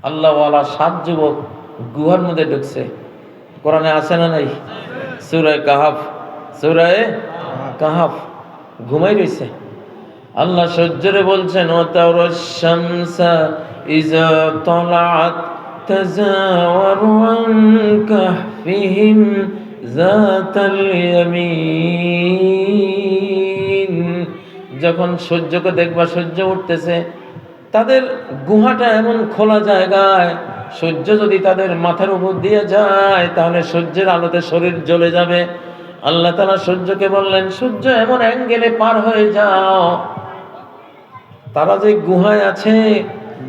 আল্লাহওয়ালা 7 যুবক গুহার মধ্যে ঢুকছে। কোরআনে আছে না নাই? সূরা কাহাফ ঘুমাই রইছে। আল্লাহ সূর্যরে বলছেন ওয়াতারাশ শামসা ইযা তালাআত তাযাওয়ারু আন কাহফিহিম যাতাল ইয়ামিন। যখন সূর্যকে দেখবা সূর্য উঠতেছে, তাদের গুহাটা এমন খোলা জায়গায়, সূর্য যদি তাদের মাথার উপর দিয়ে যায় তাহলে সূর্যের আলোতে শরীর জ্বলে যাবে। আল্লাহ তাআলা সূর্যকে বললেন, সূর্য এমন অ্যাঙ্গেলে পার হয়ে যাও, তারা যে গুহায় আছে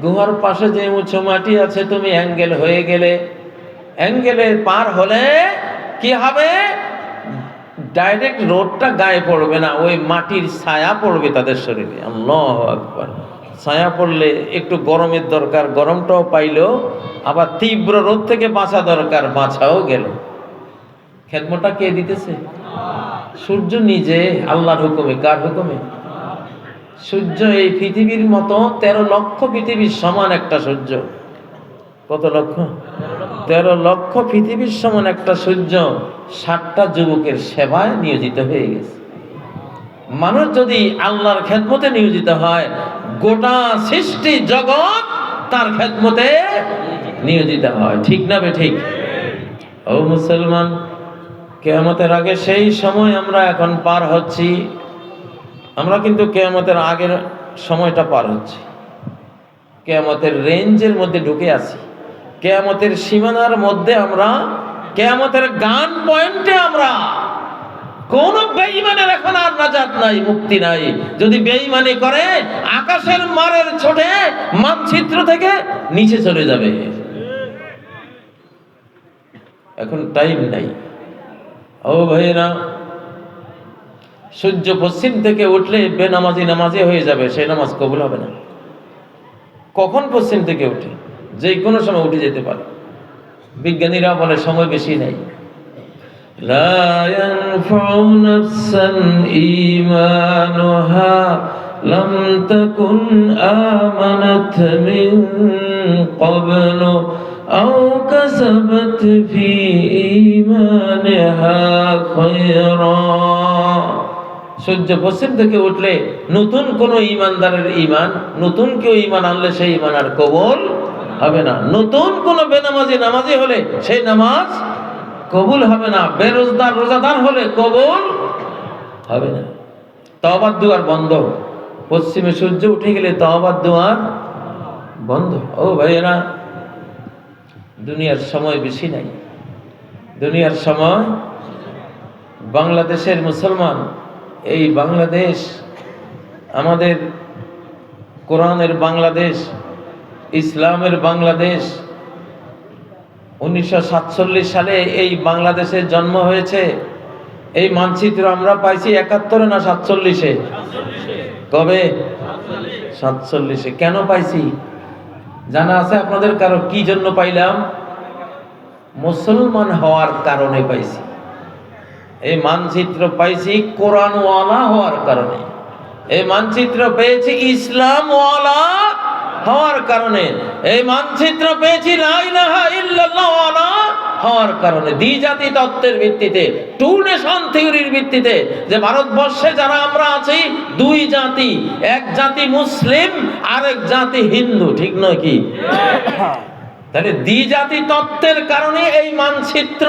গুহার পাশে যে উঁচু মাটি আছে, তুমি অ্যাঙ্গেল হয়ে গেলে, অ্যাঙ্গেলে পার হলে কি হবে? ডাইরেক্ট রোদটা গায়ে পড়বে না, ওই মাটির ছায়া পড়বে তাদের শরীরে। আল্লাহু আকবার। ছায়া পড়লে একটু গরমের দরকার, গরমটাও পাইলো, আবার তীব্র রোদ থেকে বাঁচা দরকার, বাঁচাও গেল। খেদমতটা কে দিতেছে? সূর্য নিজে, আল্লাহর হুকুমে। কার হুকুমে? সূর্য এই পৃথিবীর মতো 13 লক্ষ পৃথিবীর সমান একটা সূর্য। কত লক্ষ? 13 লক্ষ পৃথিবীর সমান একটা সূর্য 60টা যুবকের সেবায় নিয়োজিত হয়ে গেছে। মানুষ যদি আল্লাহর খেদমতে নিয়োজিত হয়, গোটা সৃষ্টি জগৎ তার খেদমতে নিয়োজিত হয়। ঠিক না বে ঠিক? ও মুসলমান, কিয়ামতের আগে সেই সময় আমরা এখন পার হচ্ছি। আমরা কিন্তু কিয়ামতের আগের সময়টা পার হচ্ছি, কিয়ামতের রেঞ্জের মধ্যে ঢুকে আছি, কিয়ামতের সীমানার মধ্যে আমরা, কিয়ামতের গান পয়েন্টে আমরা। কোন বেঈমানের এখন আর নাজাত নাই, মুক্তি নাই। যদি বেঈমানি করে আকাশের মারের ছোটে মানচিত্র থেকে নিচে চলে যাবে। এখন টাইম নাই। ও ভাইরা, সূর্য পশ্চিম থেকে উঠলে বেনামাজি নামাজি হয়ে যাবে, সেই নামাজ কবুল হবে না। কখন পশ্চিম থেকে উঠে? যে কোনো সময় উঠে যেতে পারে। বিজ্ঞানীরা বলে সময় বেশি নাই। লা ইয়ানফাউ নাফসান ঈমানুহা লাম তাকুন আমানাত মিন ক্বাবলু আও কাসাবাত ফি ঈমানিহা খায়রা। সূর্য পশ্চিম থেকে উঠলে নতুন কোন ঈমানদারের ঈমান, নতুন কেউ ঈমান আনলে সেই ঈমান আর কবুল হবে না। নতুন কোন বেনামাজি নামাজি হলে সেই নামাজ কবুল হবে না। বেরোজগার রোজাদার হলে কবুল হবে না। তওবার দুয়ার বন্ধ। পশ্চিমে সূর্য উঠে গেলে তওবার দুয়ার বন্ধ। ও ভাইয়েরা, দুনিয়ার সময় বেশি নাই। দুনিয়ার সময়, বাংলাদেশের মুসলমান, এই বাংলাদেশ আমাদের কোরআনের বাংলাদেশ, ইসলামের বাংলাদেশ। 1947 সালে এই বাংলাদেশের জন্ম হয়েছে। এই মানচিত্র আমরা পাইছি 71 না 47-এ? কবে? 47-এ। কেন পাইছি জানা আছে আপনাদের কারো? কি জন্য পাইলাম? মুসলমান হওয়ার কারণে পাইছি। এই মানচিত্র পাইছি কোরআনওয়ালা হওয়ার কারণে। এই মানচিত্র পেয়েছি ইসলামওয়ালা হওয়ার কারণে। এই মানচিত্র পেয়েছি লা ইলাহা ইল্লাল্লাহ ওয়ালা হওয়ার কারণে। দ্বিজাতি তত্ত্বের ভিত্তিতে, টু নেশন থিওরির ভিত্তিতে, যে ভারতবর্ষে যারা আমরা আছি দুই জাতি, এক জাতি মুসলিম আর এক জাতি হিন্দু, ঠিক নয় কি? তাহলে দ্বিজাতি তত্ত্বের কারণে এই মানচিত্র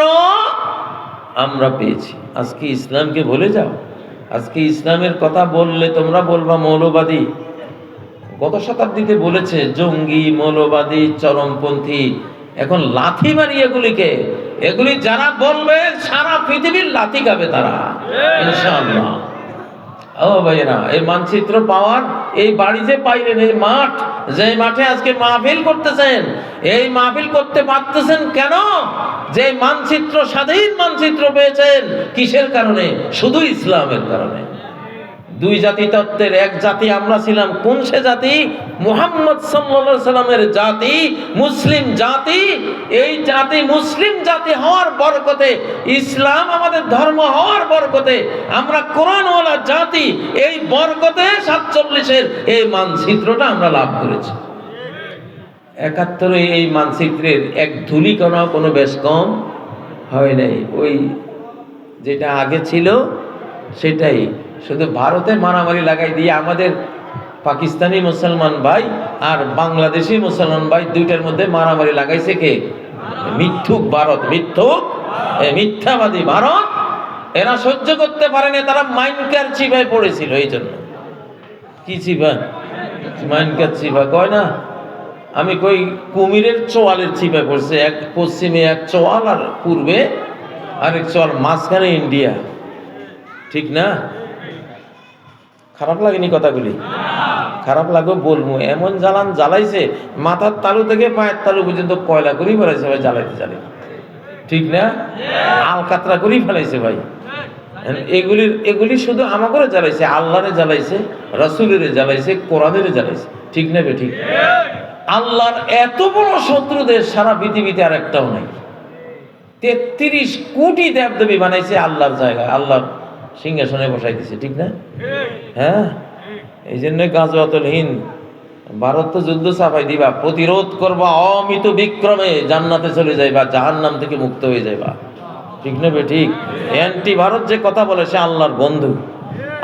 আমরা পেয়েছি। আজকে ইসলামকে ভুলে যাও। আজকে ইসলামের কথা বললে তোমরা বলবা মৌলবাদী। গত শতাব্দীতে বলেছে জঙ্গি, মৌলবাদী, চরমপন্থী। এখন লাথি মারি এগুলিকে। এগুলি যারা বলবে সারা পৃথিবীর লাথি খাবে তারা, ইনশাআল্লাহ। ও ভাইয়েরা, এই মানচিত্র পাওয়ার, এই বাড়ি যে পাইলেন, এই মাঠ, যে মাঠে আজকে মাহফিল করতেছেন, এই মাহফিল করতে পারতেছেন কেন? যে মানচিত্র, স্বাধীন মানচিত্র পেয়েছেন কিসের কারণে? শুধু ইসলামের কারণে। দুই জাতি তত্ত্বের এক জাতি আমরা ছিলাম। কোন সে জাতি? মুহাম্মদ সাল্লাল্লাহু আলাইহি সাল্লামের জাতি, মুসলিম জাতি। এই জাতি মুসলিম জাতি হওয়ার বরকতে, ইসলাম আমাদের ধর্ম হওয়ার বরকতে আমরা কোরআনওয়ালা জাতি। এই বরকতে 47-এর এই মানচিত্রটা আমরা লাভ করেছি। 71 এই মানচিত্রের এক ধূলিকণা কোনো বেশ কম হয় নাই। ওই যেটা আগে ছিল সেটাই, শুধু ভারতে মারামারি লাগাই দিয়ে আমাদের পাকিস্তানি মুসলমান ভাই আর বাংলাদেশি মুসলমান ভাই দুইটার মধ্যে মারামারি লাগাইছে কে? মিথ্যুক ভারত, মিথ্যাবাদী ভারত। এরা সহ্য করতে পারেনি, তারা মাইনকার চিবায় পড়েছিল। এই জন্য কি চিবা? মাইনকার চিবা কয় না, আমি কই কুমিরের চোয়ালের চিপায় পড়ছে। এক পশ্চিমে এক চোয়াল আর পূর্বে আরেক চোয়াল, মাঝখানে ইন্ডিয়া। ঠিক না? খারাপ লাগেনি কথাগুলি? খারাপ লাগবে বলবো, এমন জ্বালান জ্বালাইছে মাথার তালু থেকে পায়ের তালু পর্যন্ত কয়লা করেই ফেলাইছে ভাই, জ্বালাইতে জ্বালাইতে। ঠিক না? আলকাতরা করেই ফেলাইছে ভাই। এগুলি শুধু আমাকে জ্বালাইছে, আল্লাহরে জ্বালাইছে, রাসূলের জ্বালাইছে, কোরআনের জ্বালাইছে। ঠিক না বে ঠিক? আল্লাহর এত বড় শত্রুদের সারা পৃথিবীতে আর একটাও নাই। 33 কোটি দেবদেবী বানাইছে আল্লাহর জায়গায়, আল্লাহর সিংহাসনে বসাই দিছে। ঠিক না? হ্যাঁ, এই জন্য গাজওয়াতুল হিন্দ, ভারত তো যুদ্ধ চাপাই দিবা, প্রতিরোধ করবা, অমিত বিক্রমে জান্নাতে চলে যাইবা, জাহান্নাম থেকে মুক্ত হয়ে যাইবা। ঠিক না বে ঠিক? অ্যান্টি ভারত যে কথা বলে সে আল্লাহর বন্ধু,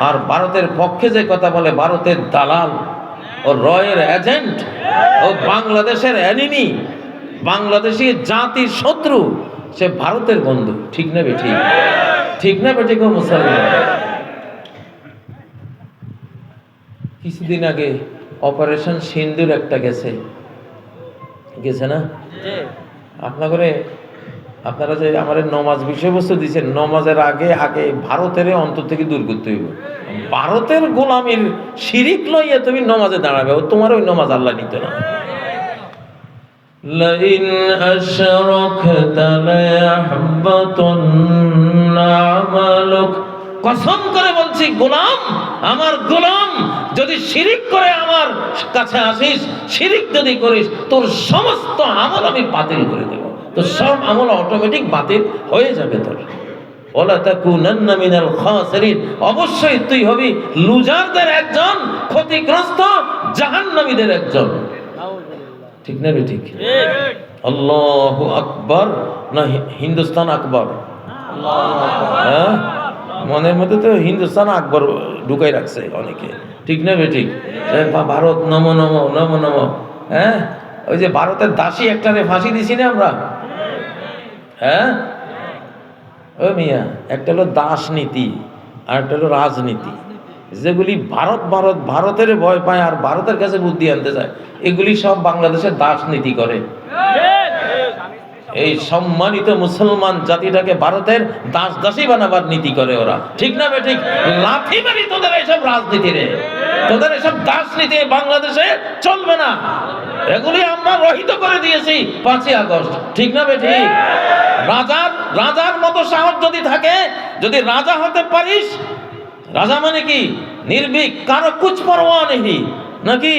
আর ভারতের পক্ষে যে কথা বলে ভারতের দালাল ও রয়ের এজেন্ট ও বাংলাদেশের এনিমি, বাংলাদেশি জাতির শত্রু, সে ভারতের বন্ধু। ঠিক না বে ঠিক? ঠিক না বে ঠিক? মুসলমান কিছুদিন আগে অপারেশন সিন্দুর একটা গেছে না আপনারা যে আমার নমাজ বিষয়বস্তু দিচ্ছেন, নমাজের আগে ভারতের অন্তর থেকে দূর করতে হইব। ভারতের গোলামীর শিরিক লইয়া তুমি নমাজে দাঁড়াবে, ও তোমার ওই নমাজ আল্লাহ নিত না। লাইন আশরাকতা লায়াহবাতুন্না আমালুক, কসম করে বলছি গোলাম, আমার গোলাম যদি শিরিক করে আমার কাছে আসিস, শিরিক যদি করিস, তোর সমস্ত আমল আমি বাতিল করে দেব, তো সব আমল অটোমেটিক বাতিল হয়ে যাবে তোর। ওয়ালা তাকুনান্না মিনাল খাসিরিন, অবশ্যই তুই হবি লুজারদের একজন, ক্ষতিগ্রস্ত জাহান্নামীদের একজন। ঠিক না রে ঠিক? আল্লাহু আকবার না হিন্দুস্তান আকবার? হ্যাঁ, মনের মধ্যে তো হিন্দুস্তান আকবর ঢুকাই রাখছে অনেকে। ঠিক না বে ঠিক? ভারত নমো নমো নমো নমো। হ্যাঁ, ওই যে ভারতের দাসী একটারে ফাঁসি দিছি না আমরা? হ্যাঁ ও মিয়া, একটা হলো দাস নীতি আর একটা হলো রাজনীতি। যেগুলি ভারতের ভয় পায় আর ভারতের কাছে বুদ্ধি আনতে চায়, এগুলি সব বাংলাদেশের দাস নীতি করে। এই সম্মানিত মুসলমান জাতিটাকে ভারতের দাসী বানাবার নীতি করে ওরা। ঠিক না বে ঠিক? লাথি মারি তোদের এইসব রাজনীতি রে, তোদের এইসব দাস নীতি বাংলাদেশে চলবে না। এগুলি আমরা রহিত করে দিয়েছি 5ই আগস্ট। ঠিক না বে ঠিক? রাজার মতো সাহস যদি থাকে, যদি রাজা হতে পারিস, রাজা মানে কি? নির্ভীক, কারো কুছ পরোয়া নেই, নাকি?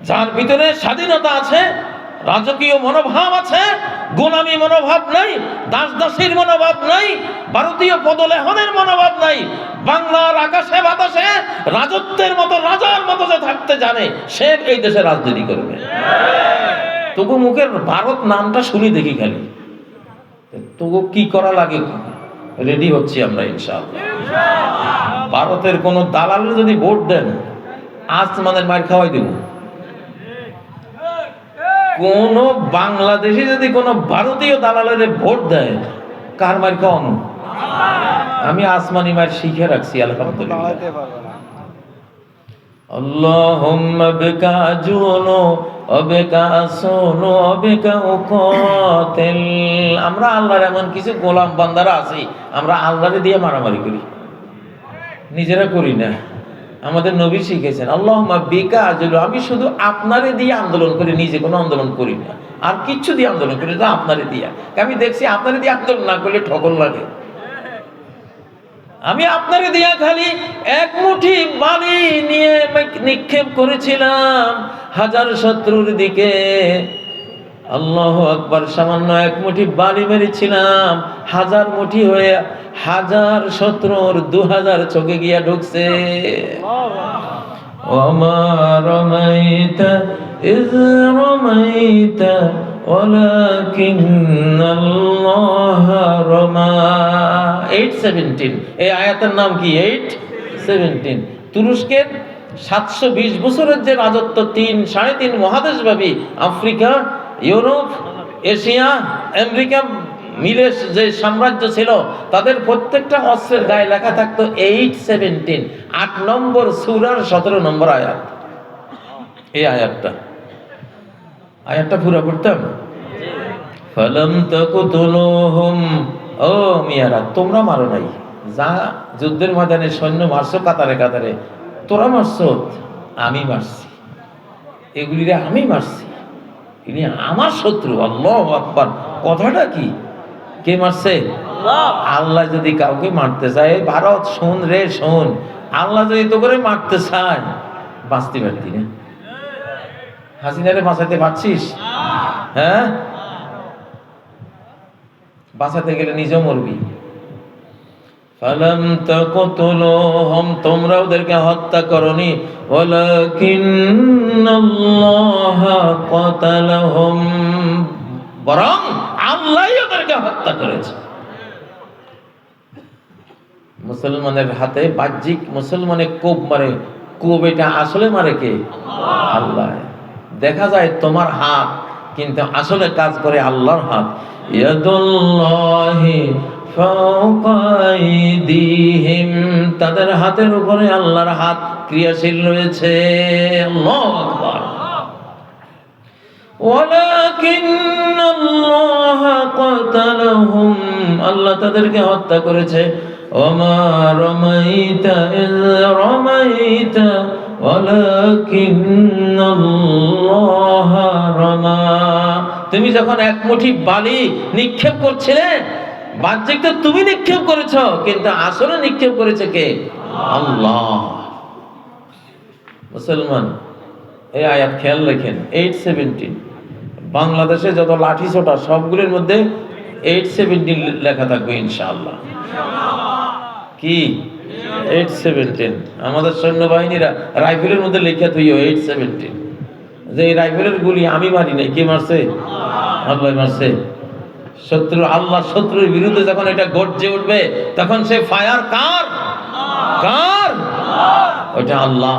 যার ভিতরে স্বাধীনতা আছে, রাজকীয় মনোভাব আছে, গোলামী মনোভাব নাই, দাসীর মনোভাব নাই, ভারতীয় পদলেহনের মনোভাব নাই, বাংলার আকাশে বাতাসে রাজত্বের মতো, রাজার মতো যে থাকতে জানে, সে এই দেশে রাজনীতি করবে। তবু মুখের ভারত নামটা শুনি দেখি খালি, তবু কি করা লাগে রেডি হচ্ছি আমরা ইনশাআল্লাহ। ভারতের কোন দালাল যদি ভোট দেন, আসমানের মার খাওয়াই দেব। কোন বাংলাদেশি যদি কোন ভারতীয় দালালের ভোট দেয়, কার মার খাওয়ানো? আমি আসমানি মার শিখে রাখছি আলহামদুলিল্লাহ। আল্লাহুম্মা বিকা আজুনু ওয়া বিকা আসুনু ওয়া বিকা উকাতিল। আমরা আল্লাহর এমন কিছু গোলাম বান্দারা আছি, আমরা আল্লাহরে দিয়ে মারামারি করি, নিজেরা করি না। আমাদের নবী শিখেছেন আল্লাহুম্মা বিকা আজুলু, আমি শুধু আপনারে দিয়ে আন্দোলন করি, নিজে কোনো আন্দোলন করি না, আর কিচ্ছু দিয়ে আন্দোলন করি না, আপনারে দিয়া। আমি দেখছি আপনারে দিয়ে আন্দোলন না করলে ঠকল লাগে। আমি আপনারে দিয়া খালি এক মুঠি বালি নিয়ে নিক্ষেপ করেছিলাম হাজার শত্রুর দিকে। আল্লাহু আকবার, সামান্য এক মুঠি বালি মেরেছিলাম, হাজার মুঠি হয়ে হাজার শত্রুর 2000 চোখে গিয়া ঢুকছে। ওমা রমাইতা إذ رميت ولكن الله رمى 8:17 এই আয়াতের নাম কি 8:17 তুরস্কের 720 বছরের যে রাজত্ব 3.5 মহাদেশব্যাপী আফ্রিকা ইউরোপ এশিয়া আমেরিকা মিলে যে সাম্রাজ্য ছিল তাদের প্রত্যেকটা অস্ত্রের গায়ে লেখা থাকতো 8:17 8 নম্বর সূরার 17 নম্বর আয়াত এই আয়াতটা পুরো পড়তাম ফালাম তাকুতুলুহুম ও মিয়ারা তোমরা মারো নাই যা যুদ্ধের ময়দানে সৈন্য মারছো কাতারে কাতারে তোরা মারছো আমি মারছি এগুলিরে আমি মারছি ইনি আমার শত্রু আল্লাহু আকবার কথাটা কি কে মারছে আল্লাহ যদি কাউকে মারতে চায় ভারত শোন রে শোন আল্লাহ যদি তো করে মারতে চায় বাঁচতে পারতি না হাসিনারে বাঁচাতে পারছিস হ্যাঁ বাঁচাতে গেলে নিজেও মরবি ফালাম তাকতুলুহুম তোমরা ওদেরকে হত্যা করনি ওয়ালাকিন্নাল্লাহ কাতালাহুম বরং আল্লাহই ওদেরকে হত্যা করেছে মুসলমানের হাতে বাহ্যিক মুসলমানের কোপ মারে কোপ এটা আসলে মারে কে আল্লাহ দেখা যায় তোমার হাত কিন্তু আসলে কাজ করে আল্লাহর হাত ইয়াদুল্লাহি ফাওকা আইদিহিম তাদের হাতের উপরে আল্লাহর হাত ক্রিয়াশীল রয়েছে আল্লাহু আকবার ওয়ালাকিন্নাল্লাহ কাতালাহুম আল্লাহ তাদেরকে হত্যা করেছে ওমা রামাইতা ইয রামাইতা ওয়ালাকিন্নাল্লাহ রামা তুমি যখন এক মুঠি বালি নিক্ষেপ করছিলে বাহ্যিক তো তুমি নিক্ষেপ করেছো কিন্তু আসলে নিক্ষেপ করেছে কে আল্লাহ মুসলমান এই আয়াত খেয়াল রাখেন 8:17 বাংলাদেশে যত লাঠি ছোটা সবগুলোর মধ্যে 8:17 লেখা থাকবে ইনশাআল্লাহ কি 8:17 আমাদের সৈন্যবাহিনীরা রাইফেলের মধ্যে লেখা থইও 8:17 যে এই রাইফেলের গুলি আমি মারি নাই কে মারছে আল্লাহ মারছে শত্রু আল্লাহ শত্রুর বিরুদ্ধে যখন এটা গর্জে উঠবে তখন সে ফায়ার কার ওটা আল্লাহ